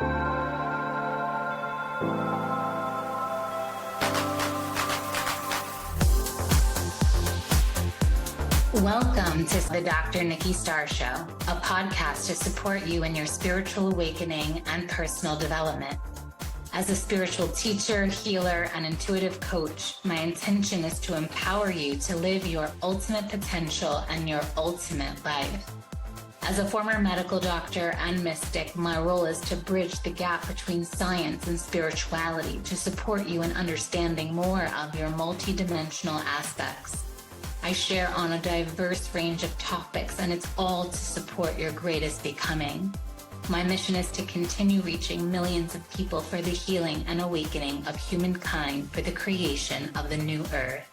Welcome to the Dr. Nikki Starr Show, a podcast to support you in your spiritual awakening and personal development. As a spiritual teacher, healer, and intuitive coach, my intention is to empower you to live your ultimate potential and your ultimate life. As a former medical doctor and mystic, my role is to bridge the gap between science and spirituality to support you in understanding more of your multidimensional aspects. I share on a diverse range of topics, and it's all to support your greatest becoming. My mission is to continue reaching millions of people for the healing and awakening of humankind for the creation of the new earth.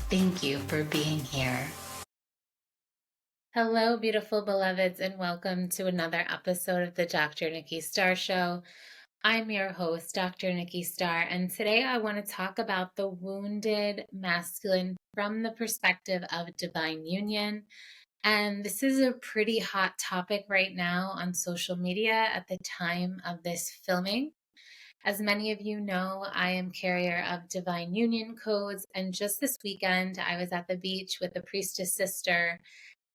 Thank you for being here. Hello, beautiful beloveds, and welcome to another episode of the Dr. Nikki Starr Show. I'm your host, Dr. Nikki Starr, and today I want to talk about the wounded masculine from the perspective of divine union. And this is a pretty hot topic right now on social media at the time of this filming. As many of you know, I am carrier of divine union codes, and just this weekend I was at the beach with a priestess sister,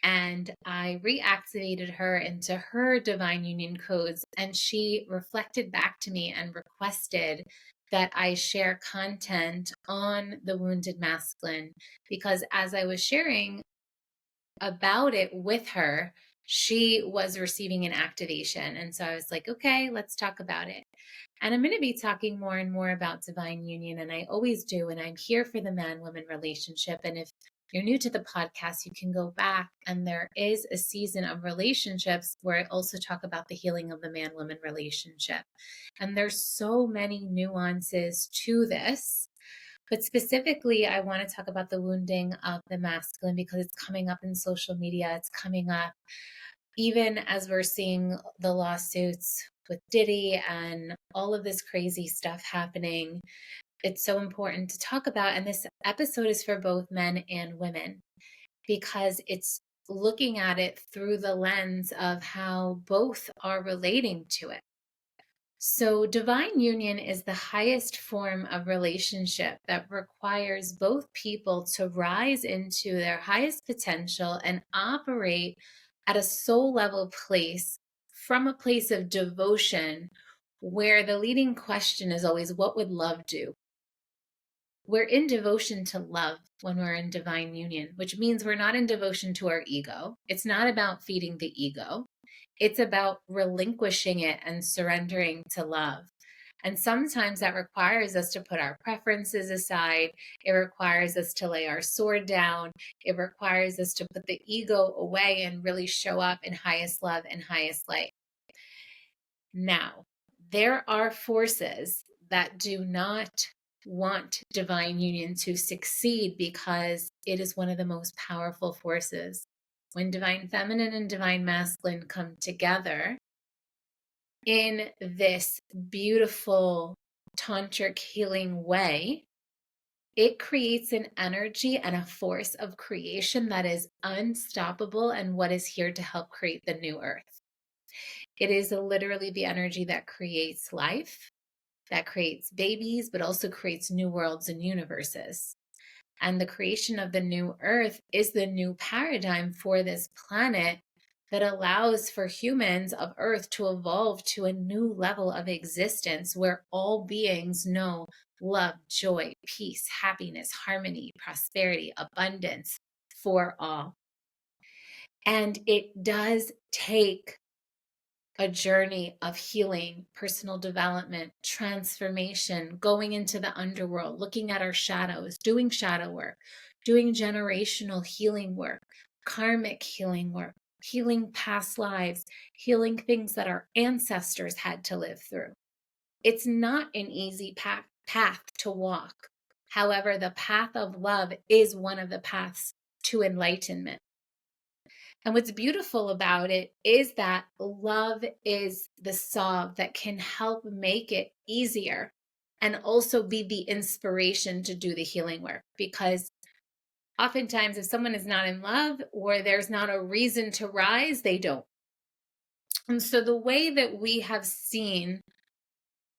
and I reactivated her into her divine union codes, and she reflected back to me and requested that I share content on the wounded masculine, because as I was sharing about it with her, she was receiving an activation. And so I was like, okay, let's talk about it. And I'm going to be talking more and more about divine union, and I always do, and I'm here for the man-woman relationship. And if you're new to the podcast, you can go back, and there is a season of relationships where I also talk about the healing of the man-woman relationship. And there's so many nuances to this, but specifically, I want to talk about the wounding of the masculine because it's coming up in social media. It's coming up even as we're seeing the lawsuits with Diddy and all of this crazy stuff happening. It's so important to talk about. And this episode is for both men and women because it's looking at it through the lens of how both are relating to it. So divine union is the highest form of relationship that requires both people to rise into their highest potential and operate at a soul level place from a place of devotion, where the leading question is always, what would love do? We're in devotion to love when we're in divine union, which means we're not in devotion to our ego. It's not about feeding the ego. It's about relinquishing it and surrendering to love. And sometimes that requires us to put our preferences aside. It requires us to lay our sword down. It requires us to put the ego away and really show up in highest love and highest light. Now, there are forces that do not want divine union to succeed because it is one of the most powerful forces. When divine feminine and divine masculine come together in this beautiful tantric healing way, it creates an energy and a force of creation that is unstoppable and what is here to help create the new earth. It is literally the energy that creates life, that creates babies, but also creates new worlds and universes. And the creation of the new earth is the new paradigm for this planet that allows for humans of earth to evolve to a new level of existence where all beings know love, joy, peace, happiness, harmony, prosperity, abundance for all. And it does take a journey of healing, personal development, transformation, going into the underworld, looking at our shadows, doing shadow work, doing generational healing work, karmic healing work, healing past lives, healing things that our ancestors had to live through. It's not an easy path to walk. However, the path of love is one of the paths to enlightenment. And what's beautiful about it is that love is the solve that can help make it easier and also be the inspiration to do the healing work. Because oftentimes if someone is not in love or there's not a reason to rise, they don't. And so the way that we have seen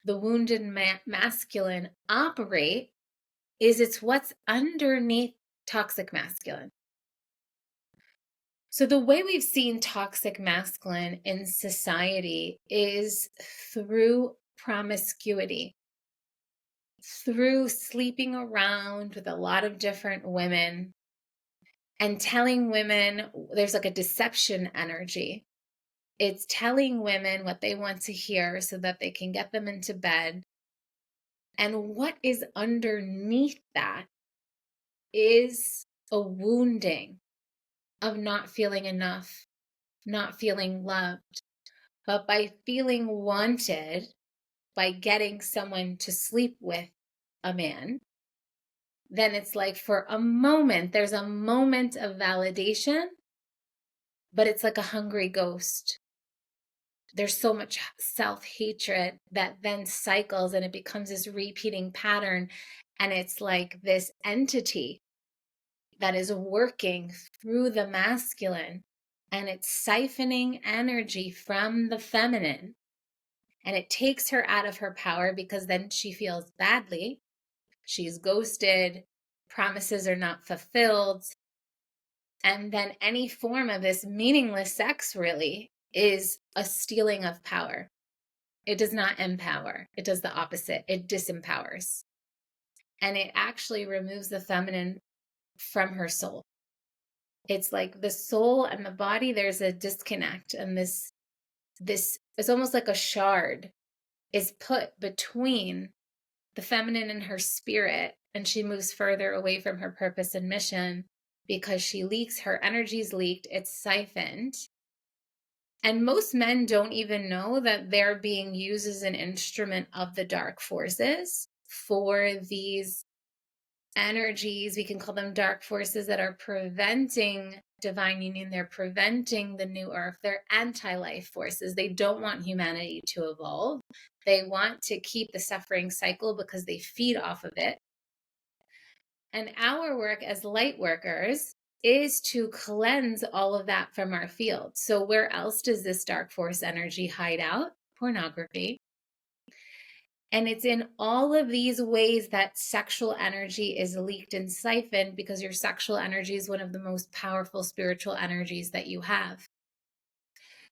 the wounded masculine operate is it's what's underneath toxic masculine. So the way we've seen toxic masculine in society is through promiscuity, through sleeping around with a lot of different women and telling women there's like a deception energy. It's telling women what they want to hear so that they can get them into bed. And what is underneath that is a wounding of not feeling enough, not feeling loved. But by feeling wanted, by getting someone to sleep with a man, then it's like for a moment, there's a moment of validation, but it's like a hungry ghost. There's so much self-hatred that then cycles and it becomes this repeating pattern. And it's like this entity that is working through the masculine and it's siphoning energy from the feminine. And it takes her out of her power because then she feels badly. She's ghosted, promises are not fulfilled. And then any form of this meaningless sex really is a stealing of power. It does not empower. It does the opposite. It disempowers. And it actually removes the feminine from her soul. It's like the soul and the body, there's a disconnect. And this is almost like a shard is put between the feminine and her spirit. And she moves further away from her purpose and mission because she leaks, her energy's leaked, it's siphoned. And most men don't even know that they're being used as an instrument of the dark forces for these energies. We can call them dark forces that are preventing divine union. They're preventing the new earth. They're anti-life forces. They don't want humanity to evolve. They want to keep the suffering cycle because they feed off of it. And our work as light workers is to cleanse all of that from our field. So where else does this dark force energy hide out? Pornography. And it's in all of these ways that sexual energy is leaked and siphoned because your sexual energy is one of the most powerful spiritual energies that you have.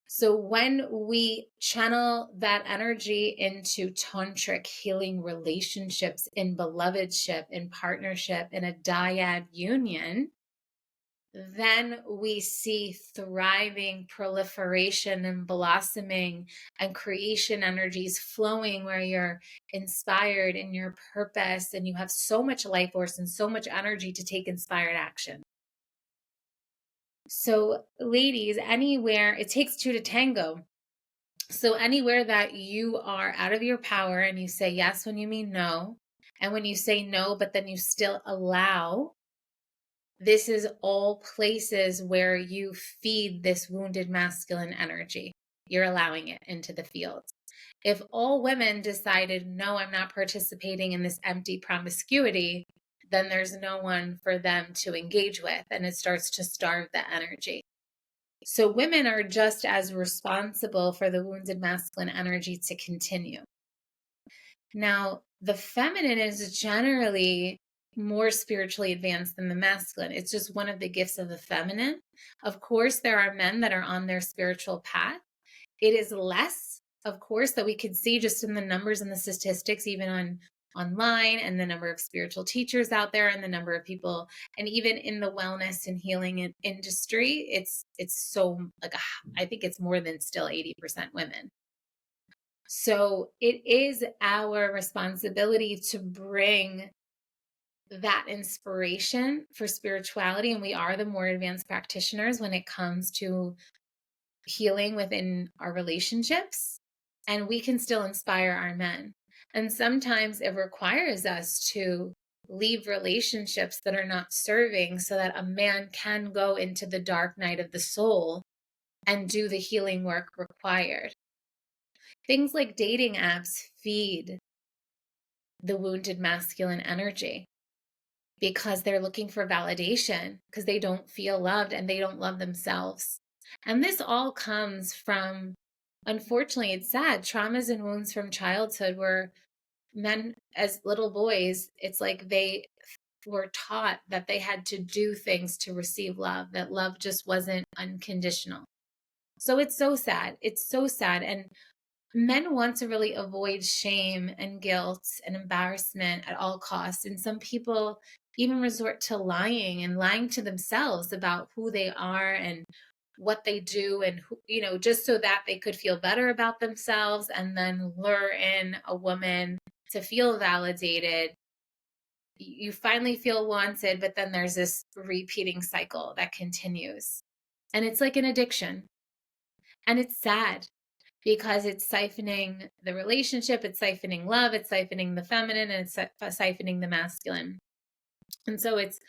So when we channel that energy into tantric healing relationships, in belovedship, in partnership, in a dyad union, then we see thriving proliferation and blossoming and creation energies flowing where you're inspired in your purpose and you have so much life force and so much energy to take inspired action. So ladies, anywhere, it takes two to tango. So anywhere that you are out of your power and you say yes when you mean no, and when you say no, but then you still allow, this is all places where you feed this wounded masculine energy. You're allowing it into the field. If all women decided, no, I'm not participating in this empty promiscuity, then there's no one for them to engage with, and it starts to starve the energy. So women are just as responsible for the wounded masculine energy to continue. Now, the feminine is generally more spiritually advanced than the masculine. It's just one of the gifts of the feminine. Of course, there are men that are on their spiritual path. It is less, of course, that we could see just in the numbers and the statistics, even online, and the number of spiritual teachers out there and the number of people, and even in the wellness and healing industry, it's so like, I think it's more than still 80% women. So it is our responsibility to bring that inspiration for spirituality. And we are the more advanced practitioners when it comes to healing within our relationships. And we can still inspire our men. And sometimes it requires us to leave relationships that are not serving so that a man can go into the dark night of the soul and do the healing work required. Things like dating apps feed the wounded masculine energy because they're looking for validation because they don't feel loved and they don't love themselves. And this all comes from unfortunately, it's sad. Traumas and wounds from childhood were men as little boys, it's like they were taught that they had to do things to receive love, that love just wasn't unconditional. So it's so sad. It's so sad. And men want to really avoid shame and guilt and embarrassment at all costs. And some people even resort to lying and lying to themselves about who they are and what they do, and who, just so that they could feel better about themselves and then lure in a woman to feel validated. You finally feel wanted, but then there's this repeating cycle that continues. And it's like an addiction. And it's sad because it's siphoning the relationship, it's siphoning love, it's siphoning the feminine, and it's siphoning the masculine. And so it's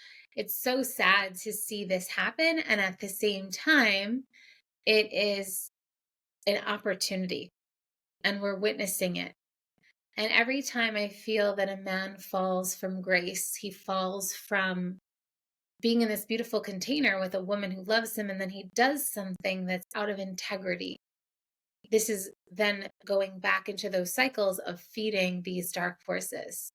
so sad to see this happen. And at the same time, it is an opportunity, and we're witnessing it. And every time I feel that a man falls from grace, he falls from being in this beautiful container with a woman who loves him, and then he does something that's out of integrity. This is then going back into those cycles of feeding these dark forces.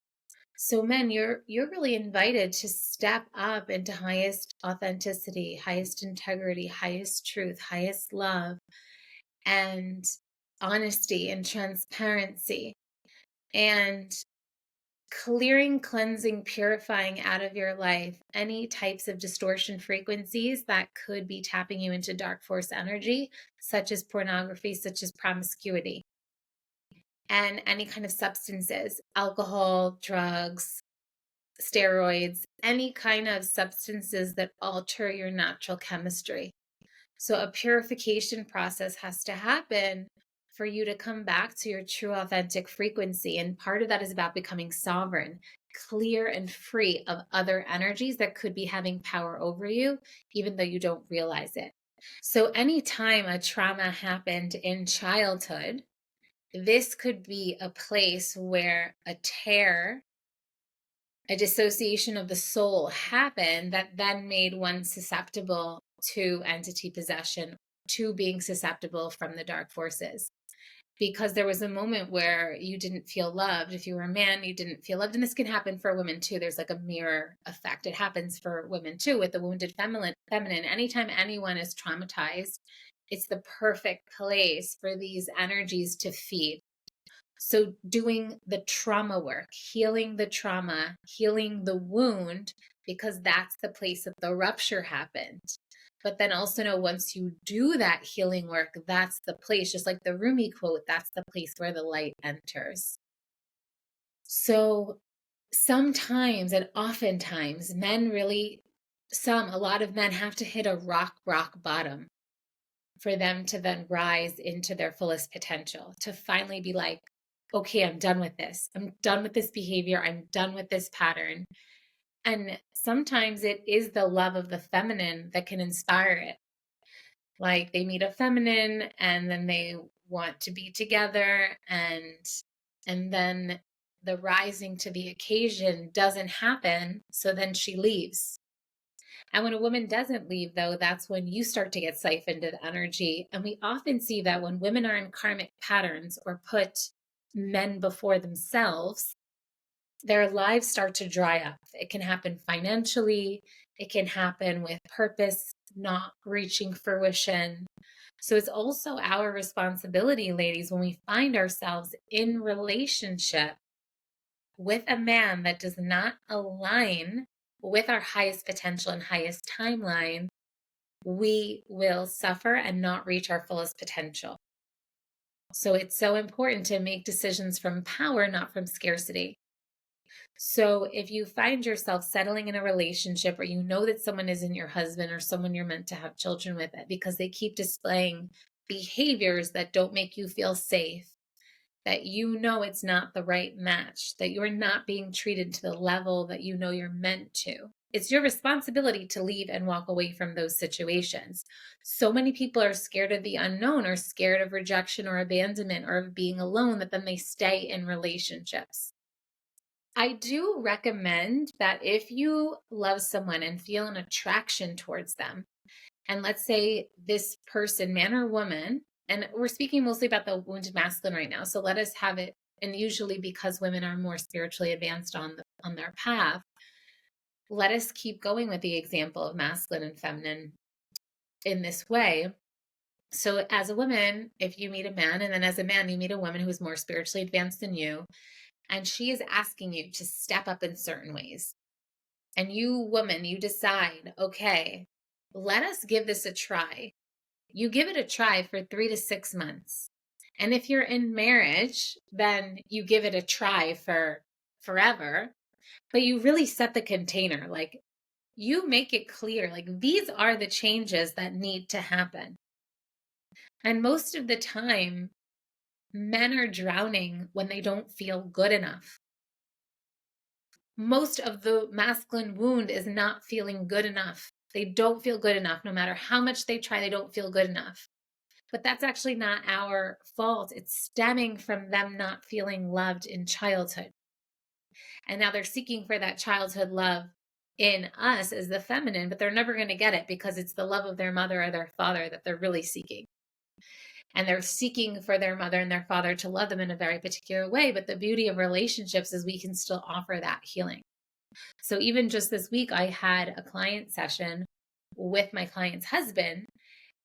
So men, you're really invited to step up into highest authenticity, highest integrity, highest truth, highest love, and honesty and transparency, and clearing, cleansing, purifying out of your life any types of distortion frequencies that could be tapping you into dark force energy, such as pornography, such as promiscuity, and any kind of substances, alcohol, drugs, steroids, any kind of substances that alter your natural chemistry. So a purification process has to happen for you to come back to your true authentic frequency. And part of that is about becoming sovereign, clear and free of other energies that could be having power over you, even though you don't realize it. So anytime a trauma happened in childhood, this could be a place where a tear, a dissociation of the soul happened that then made one susceptible to entity possession, to being susceptible from the dark forces. Because there was a moment where you didn't feel loved. If you were a man, you didn't feel loved. And this can happen for women too. There's like a mirror effect. It happens for women too with the wounded feminine. Anytime anyone is traumatized, it's the perfect place for these energies to feed. So doing the trauma work, healing the trauma, healing the wound, because that's the place that the rupture happened. But then also know once you do that healing work, that's the place, just like the Rumi quote, that's the place where the light enters. So sometimes and oftentimes men really, a lot of men have to hit a rock bottom for them to then rise into their fullest potential, to finally be like, okay, I'm done with this. I'm done with this behavior. I'm done with this pattern. And sometimes it is the love of the feminine that can inspire it. Like they meet a feminine and then they want to be together, and then the rising to the occasion doesn't happen. So then she leaves. And when a woman doesn't leave, though, that's when you start to get siphoned of energy. And we often see that when women are in karmic patterns or put men before themselves, their lives start to dry up. It can happen financially, it can happen with purpose not reaching fruition. So it's also our responsibility, ladies, when we find ourselves in relationship with a man that does not align with our highest potential and highest timeline, we will suffer and not reach our fullest potential. So it's so important to make decisions from power, not from scarcity. So if you find yourself settling in a relationship, or you know that someone isn't your husband or someone you're meant to have children with it because they keep displaying behaviors that don't make you feel safe, that you know it's not the right match, that you're not being treated to the level that you know you're meant to, it's your responsibility to leave and walk away from those situations. So many people are scared of the unknown, or scared of rejection or abandonment or of being alone, that then they stay in relationships. I do recommend that if you love someone and feel an attraction towards them, and let's say this person, man or woman, and we're speaking mostly about the wounded masculine right now. So let us have it. And usually because women are more spiritually advanced on their path, let us keep going with the example of masculine and feminine in this way. So as a woman, if you meet a man, and then as a man, you meet a woman who is more spiritually advanced than you, and she is asking you to step up in certain ways. And you, woman, you decide, okay, let us give this a try. You give it a try for 3 to 6 months. And if you're in marriage, then you give it a try for forever, but you really set the container. Like, you make it clear, like, these are the changes that need to happen. And most of the time, men are drowning when they don't feel good enough. Most of the masculine wound is not feeling good enough. They don't feel good enough. No matter how much they try, they don't feel good enough. But that's actually not our fault. It's stemming from them not feeling loved in childhood. And now they're seeking for that childhood love in us as the feminine, but they're never going to get it because it's the love of their mother or their father that they're really seeking. And they're seeking for their mother and their father to love them in a very particular way. But the beauty of relationships is we can still offer that healing. So even just this week, I had a client session with my client's husband.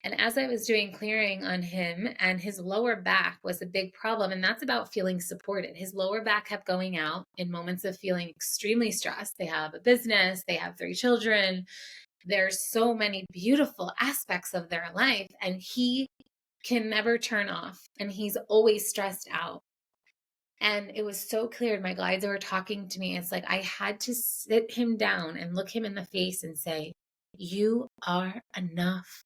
And as I was doing clearing on him, and his lower back was a big problem, and that's about feeling supported. His lower back kept going out in moments of feeling extremely stressed. They have a business, they have 3 children. There's so many beautiful aspects of their life, and he can never turn off, and he's always stressed out. And it was so clear. My guides were talking to me. It's like I had to sit him down and look him in the face and say, you are enough.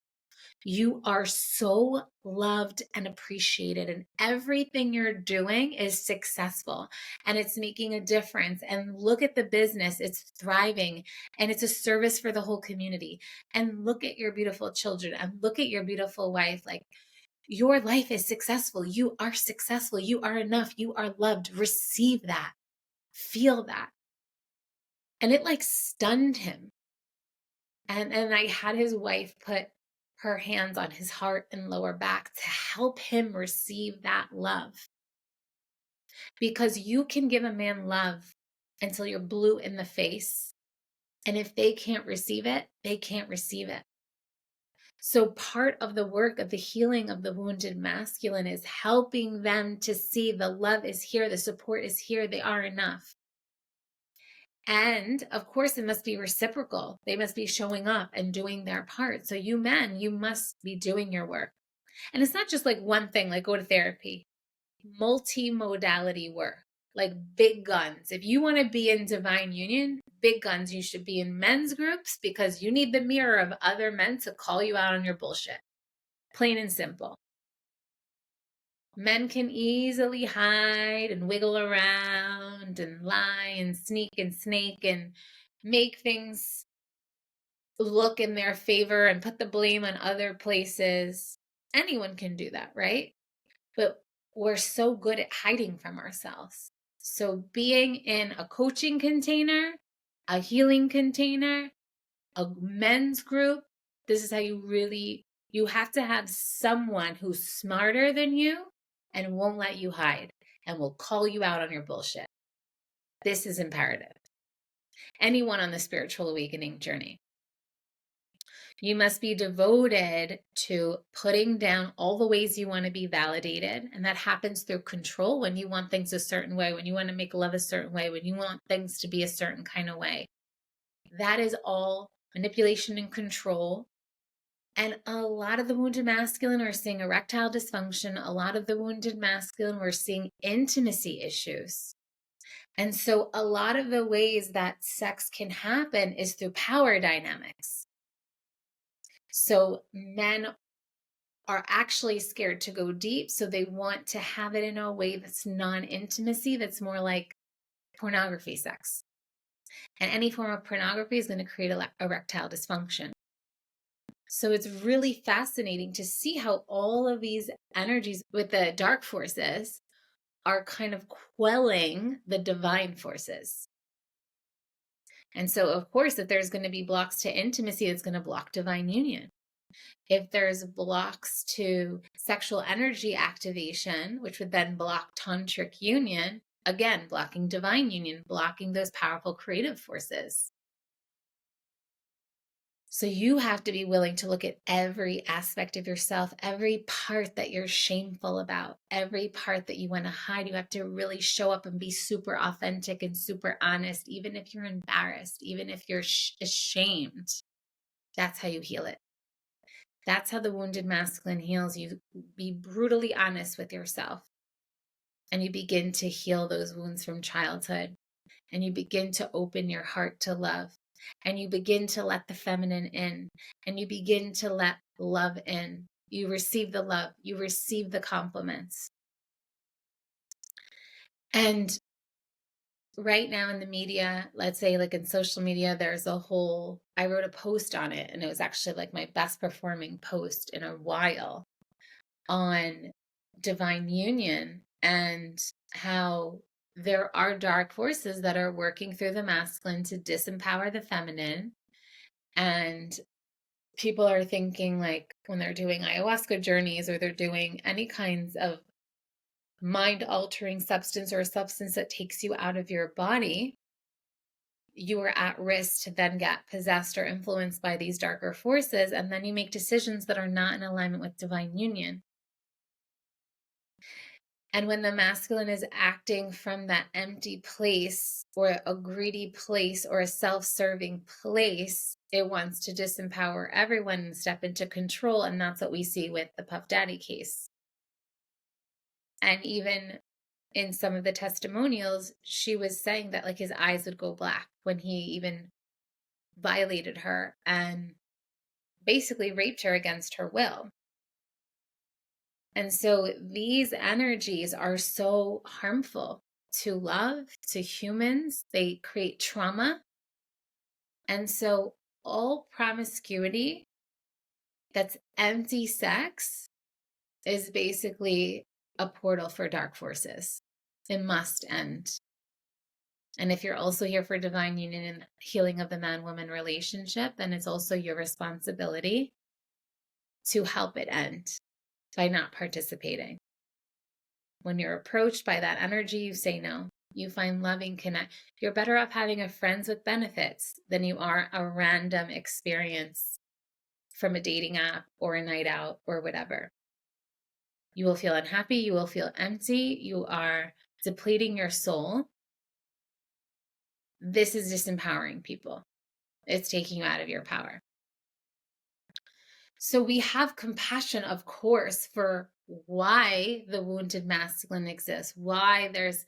You are so loved and appreciated, and everything you're doing is successful and it's making a difference. And look at the business, it's thriving and it's a service for the whole community. And look at your beautiful children and look at your beautiful wife. Like, your life is successful. You are successful. You are enough. You are loved. Receive that. Feel that. And it like stunned him. And I had his wife put her hands on his heart and lower back to help him receive that love. Because you can give a man love until you're blue in the face. And if they can't receive it, they can't receive it. So part of the work of the healing of the wounded masculine is helping them to see the love is here, the support is here, they are enough. And of course, it must be reciprocal. They must be showing up and doing their part. So you men, you must be doing your work. And it's not just like one thing, like go to therapy, multi-modality work, like big guns. If you want to be in divine union, big guns, you should be in men's groups because you need the mirror of other men to call you out on your bullshit. Plain and simple. Men can easily hide and wiggle around and lie and sneak and snake and make things look in their favor and put the blame on other places. Anyone can do that, right? But we're so good at hiding from ourselves. So being in a coaching container, a healing container, a men's group, this is how you have to have someone who's smarter than you and won't let you hide and will call you out on your bullshit. This is imperative. Anyone on the spiritual awakening journey. You must be devoted to putting down all the ways you want to be validated. And that happens through control, when you want things a certain way, when you want to make love a certain way, when you want things to be a certain kind of way. That is all manipulation and control. And a lot of the wounded masculine are seeing erectile dysfunction. A lot of the wounded masculine, we're seeing intimacy issues. And so a lot of the ways that sex can happen is through power dynamics. So men are actually scared to go deep. So they want to have it in a way that's non-intimacy, that's more like pornography sex. And any form of pornography is going to create erectile dysfunction. So it's really fascinating to see how all of these energies with the dark forces are kind of quelling the divine forces. And so, of course, if there's going to be blocks to intimacy, it's going to block divine union. If there's blocks to sexual energy activation, which would then block tantric union, again, blocking divine union, blocking those powerful creative forces. So you have to be willing to look at every aspect of yourself, every part that you're shameful about, every part that you want to hide. You have to really show up and be super authentic and super honest, even if you're embarrassed, even if you're ashamed. That's how you heal it. That's how the wounded masculine heals. You be brutally honest with yourself, and you begin to heal those wounds from childhood, and you begin to open your heart to love, and you begin to let the feminine in, and you begin to let love in. You receive the love, you receive the compliments. And right now in the media, let's say like in social media, there's a whole, I wrote a post on it, and it was actually like my best performing post in a while, on divine union and how there are dark forces that are working through the masculine to disempower the feminine. And people are thinking, like, when they're doing ayahuasca journeys or they're doing any kinds of mind altering substance or a substance that takes you out of your body, you are at risk to then get possessed or influenced by these darker forces. And then you make decisions that are not in alignment with divine union. And when the masculine is acting from that empty place or a greedy place or a self-serving place, it wants to disempower everyone and step into control. And that's what we see with the Puff Daddy case. And even in some of the testimonials, she was saying that like his eyes would go black when he even violated her and basically raped her against her will. And so these energies are so harmful to love, to humans. They create trauma. And so all promiscuity that's empty sex is basically a portal for dark forces. It must end. And if you're also here for divine union and healing of the man-woman relationship, then it's also your responsibility to help it end by not participating. When you're approached by that energy, you say no. You find loving connect. You're better off having a friends with benefits than you are a random experience from a dating app or a night out or whatever. You will feel unhappy. You will feel empty. You are depleting your soul. This is disempowering people. It's taking you out of your power. So we have compassion, of course, for why the wounded masculine exists, why there's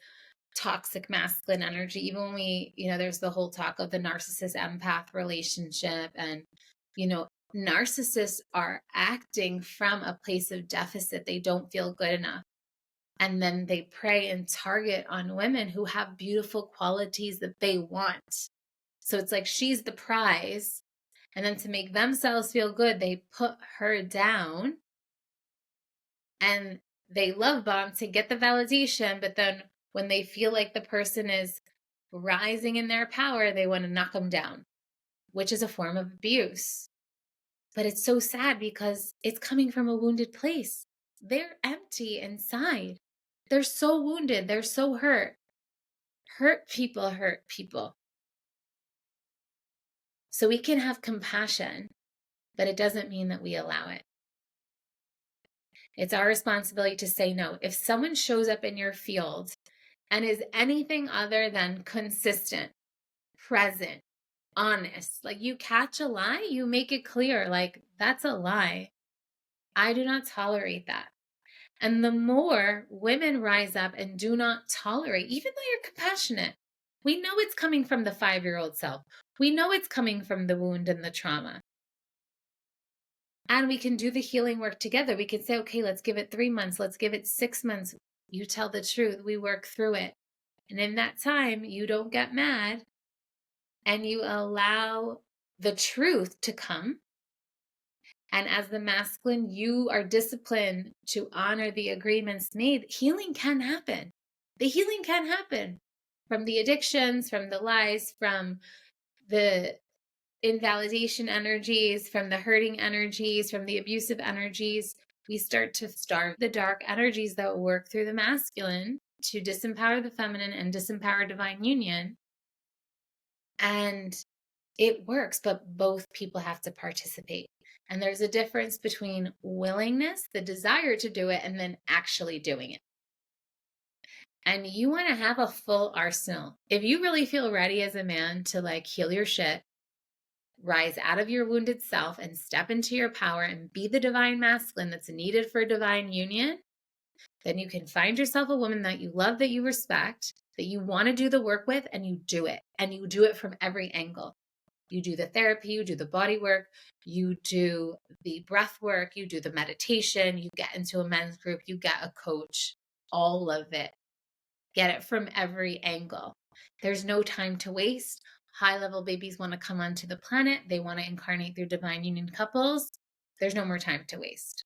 toxic masculine energy. Even when we, there's the whole talk of the narcissist empath relationship, and, narcissists are acting from a place of deficit. They don't feel good enough. And then they prey and target on women who have beautiful qualities that they want. So it's like she's the prize. And then to make themselves feel good, they put her down and they love bomb to get the validation. But then when they feel like the person is rising in their power, they want to knock them down, which is a form of abuse. But it's so sad because it's coming from a wounded place. They're empty inside. They're so wounded. They're so hurt. Hurt people hurt people. So we can have compassion, but it doesn't mean that we allow it. It's our responsibility to say no. If someone shows up in your field and is anything other than consistent, present, honest, like you catch a lie, you make it clear, like that's a lie. I do not tolerate that. And the more women rise up and do not tolerate, even though you're compassionate, we know it's coming from the 5-year-old self. We know it's coming from the wound and the trauma. And we can do the healing work together. We can say, okay, let's give it 3 months. Let's give it 6 months. You tell the truth. We work through it. And in that time, you don't get mad and you allow the truth to come. And as the masculine, you are disciplined to honor the agreements made. Healing can happen. The healing can happen from the addictions, from the lies, from the invalidation energies, from the hurting energies, from the abusive energies. we start to starve the dark energies that work through the masculine to disempower the feminine and disempower divine union. And it works, but both people have to participate. And there's a difference between willingness, the desire to do it, and then actually doing it. And you want to have a full arsenal. If you really feel ready as a man to like heal your shit, rise out of your wounded self and step into your power and be the divine masculine that's needed for divine union, then you can find yourself a woman that you love, that you respect, that you want to do the work with, and you do it. And you do it from every angle. You do the therapy, you do the body work, you do the breath work, you do the meditation, you get into a men's group, you get a coach, all of it. Get it from every angle. There's no time to waste. High-level babies want to come onto the planet. They want to incarnate their divine union couples. There's no more time to waste.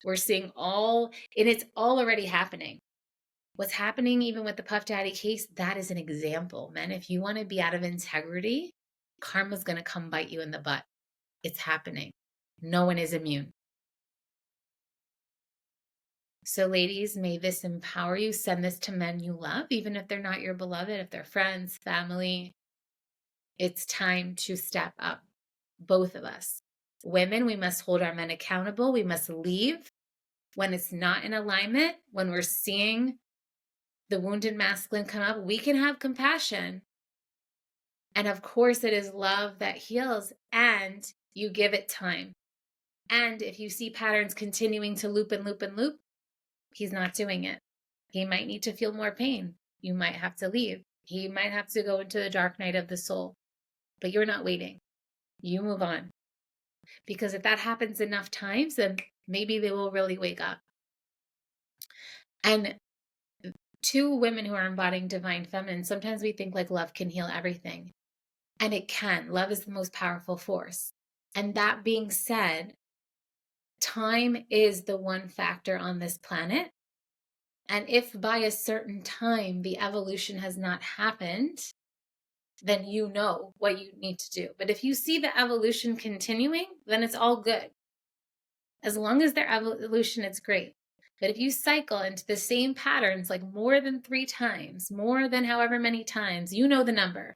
We're seeing and it's all already happening. What's happening even with the Puff Daddy case, that is an example. Men, if you want to be out of integrity, karma's going to come bite you in the butt. It's happening. No one is immune. So ladies, may this empower you. Send this to men you love, even if they're not your beloved, if they're friends, family. It's time to step up, both of us. Women, we must hold our men accountable. We must leave when it's not in alignment. When we're seeing the wounded masculine come up, we can have compassion. And of course, it is love that heals, and you give it time. And if you see patterns continuing to loop and loop and loop, he's not doing it. He might need to feel more pain. You might have to leave. He might have to go into the dark night of the soul. But you're not waiting. You move on. Because if that happens enough times, then maybe they will really wake up. And to women who are embodying divine feminine, sometimes we think like love can heal everything. And it can. Love is the most powerful force. And that being said, time is the one factor on this planet. And if by a certain time the evolution has not happened, then you know what you need to do. But if you see the evolution continuing, then it's all good. As long as their evolution, it's great. But if you cycle into the same patterns like more than 3 times, more than however many times, you know the number.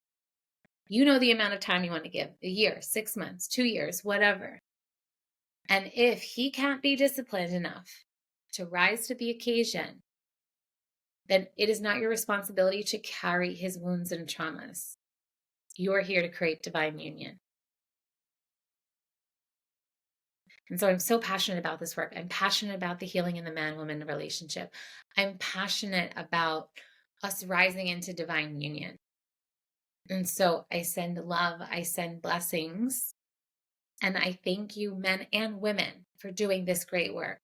You know the amount of time you want to give, a year, 6 months, 2 years, whatever. And if he can't be disciplined enough to rise to the occasion, then it is not your responsibility to carry his wounds and traumas. You're here to create divine union. And so I'm so passionate about this work. I'm passionate about the healing in the man-woman relationship. I'm passionate about us rising into divine union. And so I send love, I send blessings, and I thank you, men and women, for doing this great work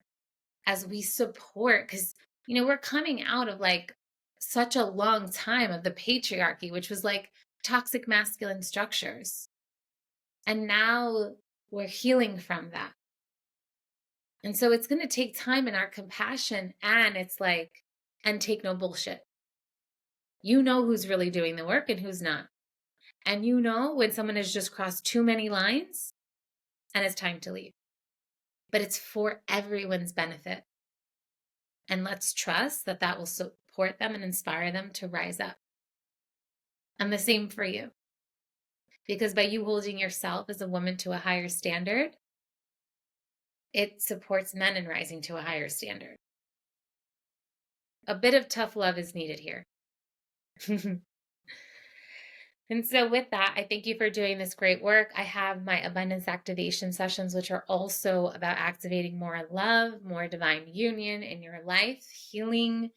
as we support, because, you know, we're coming out of like such a long time of the patriarchy, which was like toxic masculine structures. And now we're healing from that. And so it's going to take time in our compassion, and it's like, and take no bullshit. You know who's really doing the work and who's not. And you know when someone has just crossed too many lines and it's time to leave. But it's for everyone's benefit. And let's trust that that will support them and inspire them to rise up. And the same for you. Because by you holding yourself as a woman to a higher standard, it supports men in rising to a higher standard. A bit of tough love is needed here. And so with that, I thank you for doing this great work. I have my abundance activation sessions, which are also about activating more love, more divine union in your life, healing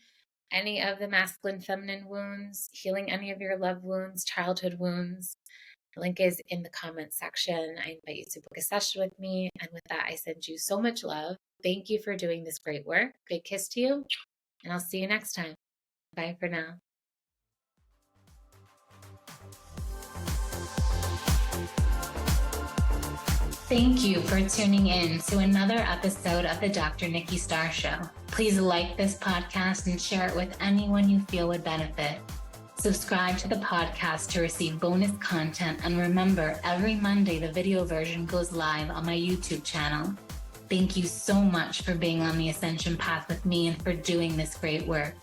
any of the masculine, feminine wounds, healing any of your love wounds, childhood wounds. The link is in the comment section. I invite you to book a session with me. And with that, I send you so much love. Thank you for doing this great work. Big kiss to you. And I'll see you next time. Bye for now. Thank you for tuning in to another episode of the Dr. Nikki Starr Show. Please like this podcast and share it with anyone you feel would benefit. Subscribe to the podcast to receive bonus content. And remember, every Monday, the video version goes live on my YouTube channel. Thank you so much for being on the ascension path with me and for doing this great work.